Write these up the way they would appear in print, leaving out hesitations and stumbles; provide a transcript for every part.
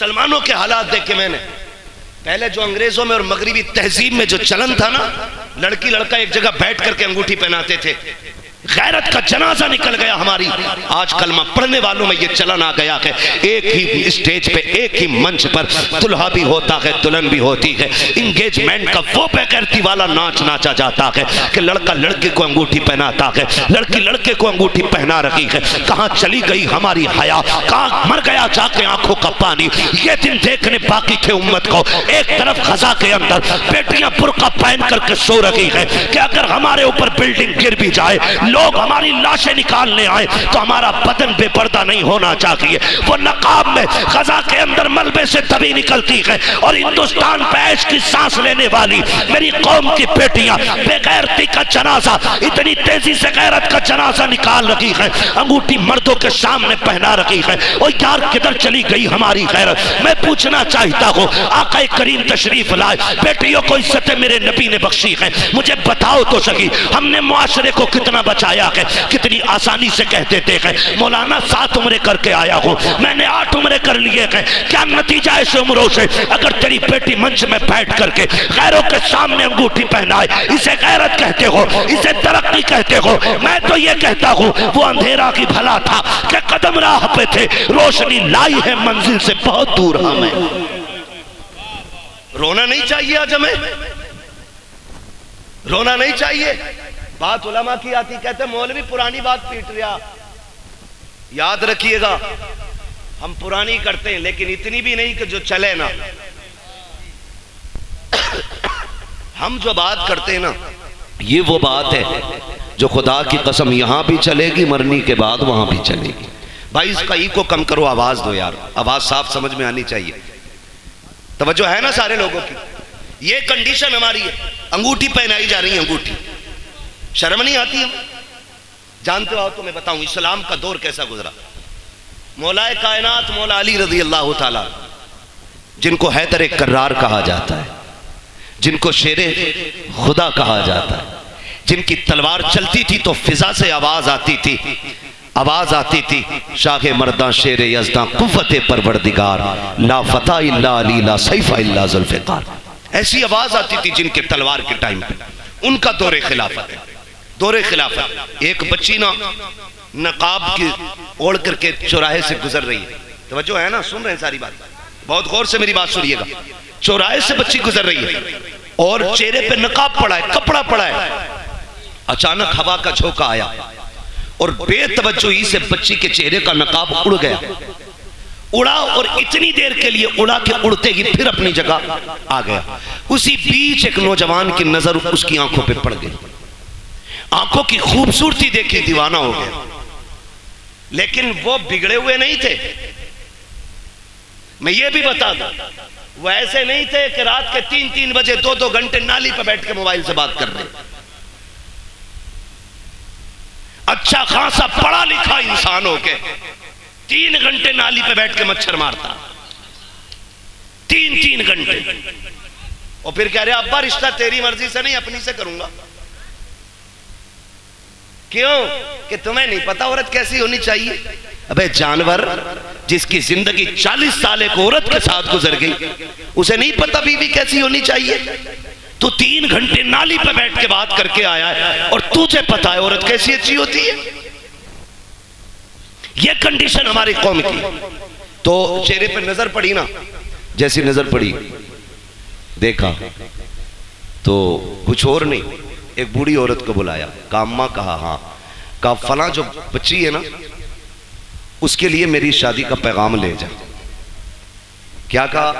مسلمانوں کے حالات دیکھ کے میں نے پہلے جو انگریزوں میں اور مغربی تہذیب میں جو چلن تھا نا، لڑکی لڑکا ایک جگہ بیٹھ کر کے انگوٹھی پہناتے تھے، غیرت کا جنازہ نکل گیا ہماری۔ آج کلمہ پڑھنے والوں میں یہ چلن آ گیا کہ ایک ہی اسٹیج پہ ایک ہی منچ پر دلہا بھی ہوتا ہے، دلہن بھی ہوتی ہے، انگیجمنٹ کا وہ بے غیرتی والا ناچ ناچا جاتا ہے کہ لڑکا لڑکے کو انگوٹھی پہناتا ہے، لڑکی لڑکے کو انگوٹھی پہنا رہی ہے۔ کہاں چلی گئی ہماری حیا، کہاں مر گیا جا کے آنکھوں کا پانی۔ یہ دن دیکھنے باقی تھے امت کو، ایک طرف غزہ کے اندر بیٹیاں برقع پہن کر کے سو رہی ہے کہ اگر ہمارے اوپر بلڈنگ گر بھی جائے، لوگ ہماری لاشیں نکالنے آئے تو ہمارا بدن بے پردہ نہیں ہونا چاہیے۔ وہ نقاب میں غزہ کے اندر ملبے سے دبی نکلتی ہے، اور ہندوستان پہ عیش کی سانس لینے والی میری قوم کی بیٹیاں بے غیرتی کا جنازہ، اتنی تیزی سے غیرت کا جنازہ نکال رہی ہے، انگوٹھی مردوں کے سامنے پہنا رہی ہے۔ اور یار کدھر چلی گئی ہماری غیرت؟ میں پوچھنا چاہتا ہوں، آقا کریم تشریف لائے، بیٹیوں کو عزت میرے نبی نے بخشی ہے، مجھے بتاؤ تو سکی ہم نے معاشرے کو کتنا بچایا ہے؟ کتنی آسانی سے کہتے تھے کہ مولانا 7 عمرے کر کے آیا ہوں، میں نے 8 عمرے کر لیے ہیں، کیا نتیجہ ہے اس عمروں سے؟ اگر تیری بیٹی منچ میں بیٹھ کر کے غیروں کے سامنے انگوٹھی پہنائے، اسے غیرت کہتے ہو، اسے ترقی کہتے ہو؟ میں تو یہ کہتا ہوں وہ اندھیرا کی بھلا تھا کہ قدم راہ پہ تھے، روشنی لائی ہے منزل سے بہت دور ہمیں۔ رونا نہیں چاہیے آج ہمیں، رونا نہیں چاہیے۔ بات علماء کی آتی، کہتے ہیں مولوی پرانی بات پیٹ رہا۔ یاد رکھیے گا ہم پرانی کرتے ہیں لیکن اتنی بھی نہیں کہ جو چلے نا۔ ہم جو بات کرتے ہیں نا، یہ وہ بات ہے جو خدا کی قسم یہاں بھی چلے گی، مرنے کے بعد وہاں بھی چلے گی۔ بھائی اس کا ای کو کم کرو، آواز دو یار، آواز صاف سمجھ میں آنی چاہیے۔ توجہ ہے نا سارے لوگوں کی؟ یہ کنڈیشن ہماری ہے، انگوٹھی پہنائی جا رہی ہے، انگوٹھی۔ شرم نہیں آتی؟ ہم جانتے ہو تو میں بتاؤں اسلام کا دور کیسا گزرا۔ مولا کائنات مولا علی رضی اللہ تعالیٰ، جن کو حیدر کرار کہا جاتا ہے، جن کو شیر خدا کہا جاتا ہے، جن کی تلوار چلتی تھی تو فضا سے آواز آتی تھی، آواز آتی تھی شاہ مرداں شیر یزداں قوت پروردگار، لا فتح الا علی لا سیف الا ذوالفقار، ایسی آواز آتی تھی جن کے تلوار کے ٹائم پہ۔ ان کا دور خلافت ہے، دور خلافت۔ ایک بچی نا نقاب کی اوڑھ کر کے چوراہے سے گزر رہی ہے، توجہ ہے نا، سن رہے ہیں ساری بات، بہت غور سے میری بات سنیے گا۔ چوراہے سے بچی گزر رہی ہے اور چہرے پہ نقاب پڑا ہے، کپڑا پڑا ہے۔ اچانک ہوا کا جھونکا آیا اور بے توجہی سے بچی کے چہرے کا نقاب اڑ گیا، اڑا، اور اتنی دیر کے لیے اڑا کہ اڑتے ہی پھر اپنی جگہ آ گیا۔ اسی بیچ ایک نوجوان کی نظر اس کی آنکھوں پہ پڑ گئی، آنکھوں کی خوبصورتی دیکھی دیوانہ ہو گیا۔ لیکن وہ بگڑے ہوئے نہیں تھے، میں یہ بھی بتا دوں، وہ ایسے نہیں تھے کہ رات کے 3 بجے 2 گھنٹے نالی پہ بیٹھ کے موبائل سے بات کر رہے۔ اچھا خاصا پڑھا لکھا انسان ہو کے 3 گھنٹے نالی پہ بیٹھ کے مچھر مارتا، 3 گھنٹے، اور پھر کہہ رہے ابا رشتہ تیری مرضی سے نہیں اپنی سے کروں گا۔ کیوں؟ کہ تمہیں نہیں پتا عورت کیسی ہونی چاہیے؟ ابے جانور، جس کی زندگی 40 سال ایک عورت کے ساتھ گزر گئی، اسے نہیں پتا بیوی کیسی ہونی چاہیے؟ تو 3 گھنٹے نالی پہ بیٹھ کے بات کر کے آیا ہے اور تجھے پتا ہے عورت کیسی اچھی ہوتی ہے؟ یہ کنڈیشن ہماری قوم کی۔ تو چہرے پہ نظر پڑی نا، جیسی نظر پڑی دیکھا تو کچھ اور نہیں، ایک بوڑھی عورت کو بلایا، کہا اماں، کہا ہاں، کہا فلاں جو بچی ہے نا اس کے لیے میری شادی کا پیغام لے جا۔ کیا کہا؟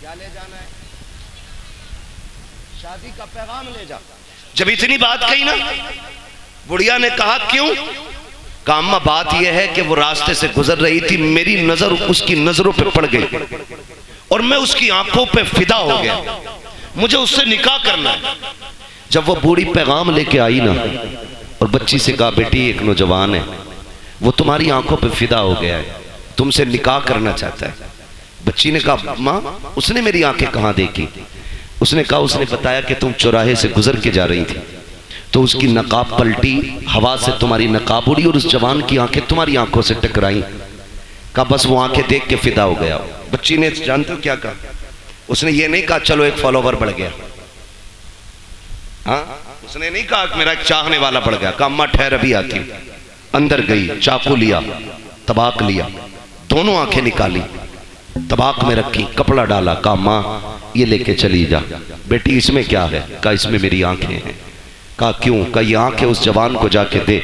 کیا لے جانا ہے؟ شادی کا پیغام لے جا۔ جب اتنی بات کہی نا، بڑھیا نے کہا کیوں؟ کہا اماں بات یہ ہے کہ وہ راستے سے گزر رہی تھی، میری نظر اس کی نظروں پہ پڑ گئی اور میں اس کی آنکھوں پہ فدا ہو گیا، مجھے اس سے نکاح کرنا ہے۔ جب وہ بوڑھی پیغام لے کے آئی نا اور بچی سے کہا بیٹی ایک نوجوان ہے، وہ تمہاری آنکھوں پہ فدا ہو گیا ہے، تم سے نکاح کرنا چاہتا ہے۔ بچی نے کہا ماں اس نے میری آنکھیں کہاں دیکھی؟ اس نے کہا اس نے بتایا کہ تم چوراہے سے گزر کے جا رہی تھی تو اس کی نقاب پلٹی، ہوا سے تمہاری نقاب اڑی اور اس جوان کی آنکھیں تمہاری آنکھوں سے ٹکرائیں۔ کہا بس وہ آنکھیں دیکھ کے فدا ہو گیا. بچی نے جانتے ہو کیا کہا؟ اس نے یہ نہیں کہا چلو ایک فالوور بڑھ گیا. ہاں اس نے نہیں کہا میرا ایک چاہنے والا بڑھ گیا. کہا اماں ٹھہر ابھی آتی ہوں. اندر گئی, چاقو لیا, طباق لیا, دونوں آنکھیں نکالی, طباق میں رکھی, کپڑا ڈالا. کہا ماں یہ لے کے چلی جا. بیٹی اس میں کیا ہے؟ کہا اس میں میری آنکھیں ہیں. کہا کیوں؟ کہا یہ آنکھیں اس جوان کو جا کے دے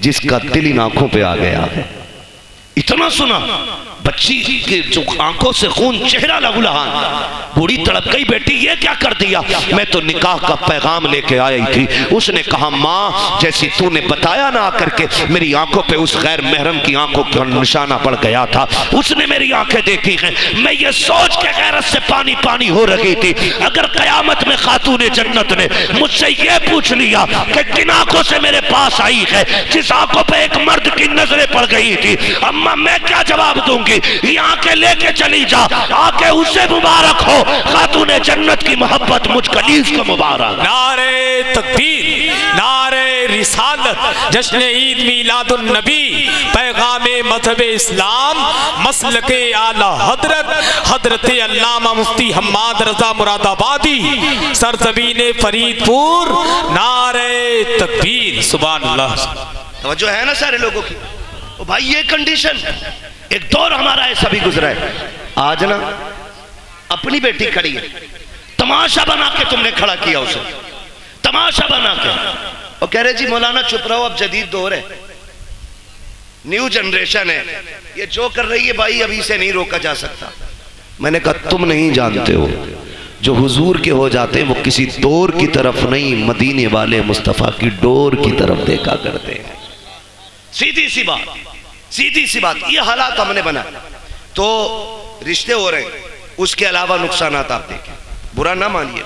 جس کا دل ان آنکھوں پہ آ گیا ہے. اتنا سنا بچی کے جو آنکھوں سے خون چہرہ لہو لہان. بوڑھی تڑپ گئی, بیٹی یہ کیا کر دیا؟ میں تو نکاح کا پیغام لے کے آئی تھی. اس نے کہا ماں جیسی تو نے بتایا نہ آ کر کے میری آنکھوں پہ اس غیر محرم کی آنکھوں کا نشانہ پڑ گیا تھا, اس نے میری آنکھیں دیکھی ہیں. میں یہ سوچ کے غیرت سے پانی پانی ہو رہی تھی اگر قیامت میں خاتون جنت نے مجھ سے یہ پوچھ لیا کہ کن آنکھوں سے میرے پاس آئی ہے جس آنکھوں پہ ایک مرد کی نظریں پڑ گئی تھی, اماں میں کیا جواب دوں گی؟ یہ آنکھیں لے کے چلی جا, آنکھیں اسے مبارک ہو خاتون جنت کی محبت مجھ کلیز کو مبارک. نعرہ تکبیر, نعرہ رسالت, جشن عید میلاد النبی, پیغام مذہب اسلام, مسلک اعلی حضرت حضرت علامہ مفتی حماد رضا مراد آبادی, سرزمین فرید پور. نعرہ تکبیر. سبحان اللہ. توجہ ہے نا سارے لوگوں کی؟ بھائی یہ کنڈیشن ایک دور ہمارا ایسا بھی گزرا ہے. آج نا اپنی بیٹی کھڑی ہے, تماشا بنا کے تم نے کھڑا کیا اسے, تماشا بنا کے, اور کہہ رہے جی مولانا چپ رہو اب جدید دور ہے, نیو جنریشن ہے, یہ جو کر رہی ہے بھائی ابھی سے نہیں روکا جا سکتا. میں نے کہا تم نہیں جانتے ہو جو حضور کے ہو جاتے ہیں وہ کسی دور کی طرف نہیں مدینے والے مصطفیٰ کی ڈور کی طرف دیکھا کرتے ہیں. سیدھی سی بات, سیدھی سی بات. یہ حالات ہم نے بنا تو رشتے ہو رہے ہیں, اس کے علاوہ نقصانات آپ دیکھیں, برا نہ مانیے.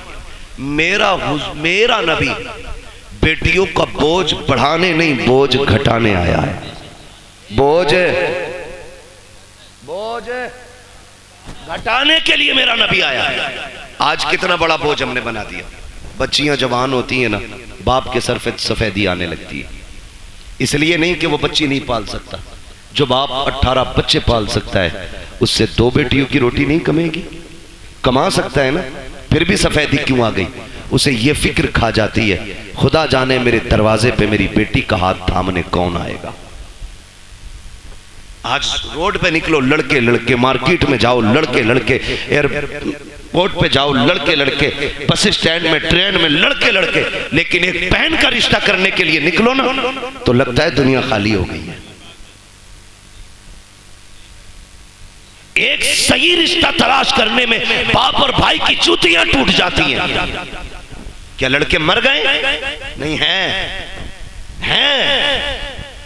میرا نبی بیٹیوں کا بوجھ بڑھانے نہیں بوجھ گھٹانے آیا ہے. بوجھ گھٹانے کے لیے میرا نبی آیا ہے. آج کتنا بڑا بوجھ ہم نے بنا دیا. بچیاں جوان ہوتی ہیں نا باپ کے سر پہ سفیدی آنے لگتی ہے. اس لیے نہیں کہ وہ بچی نہیں پال سکتا, جو باپ 18 بچے پال سکتا ہے اس سے 2 بیٹیوں کی روٹی نہیں کمے گی؟ کما سکتا ہے نا, پھر بھی سفیدی کیوں آ گئی؟ اسے یہ فکر کھا جاتی ہے خدا جانے میرے دروازے پہ میری بیٹی کا ہاتھ تھامنے کون آئے گا. آج روڈ پہ نکلو لڑکے لڑکے, مارکیٹ میں جاؤ لڑکے لڑکے, ایئرپورٹ پہ جاؤ لڑکے لڑکے, بس اسٹینڈ میں ٹرین میں لڑکے لڑکے, لیکن ایک بہن کا رشتہ کرنے کے لیے نکلو نا تو لگتا ہے دنیا خالی ہو گئی ہے. ایک صحیح رشتہ تلاش کرنے میں باپ اور بھائی کی چوتیاں ٹوٹ جاتی ہیں. کیا لڑکے مر گئے؟ نہیں ہیں,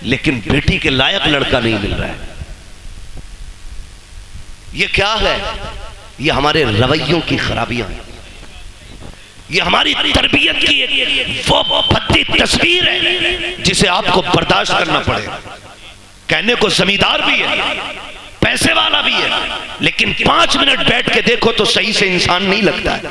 لیکن بیٹی کے لائق لڑکا نہیں مل رہا ہے. یہ کیا ہے؟ یہ ہمارے رویوں کی خرابیاں ہیں, یہ ہماری تربیت کی وہ بھدی تصویر ہے جسے آپ کو برداشت کرنا پڑے گا. کہنے کو زمیندار بھی ہے, پیسے والا بھی ہے, لیکن 5 منٹ بیٹھ کے دیکھو تو صحیح سے انسان نہیں لگتا ہے.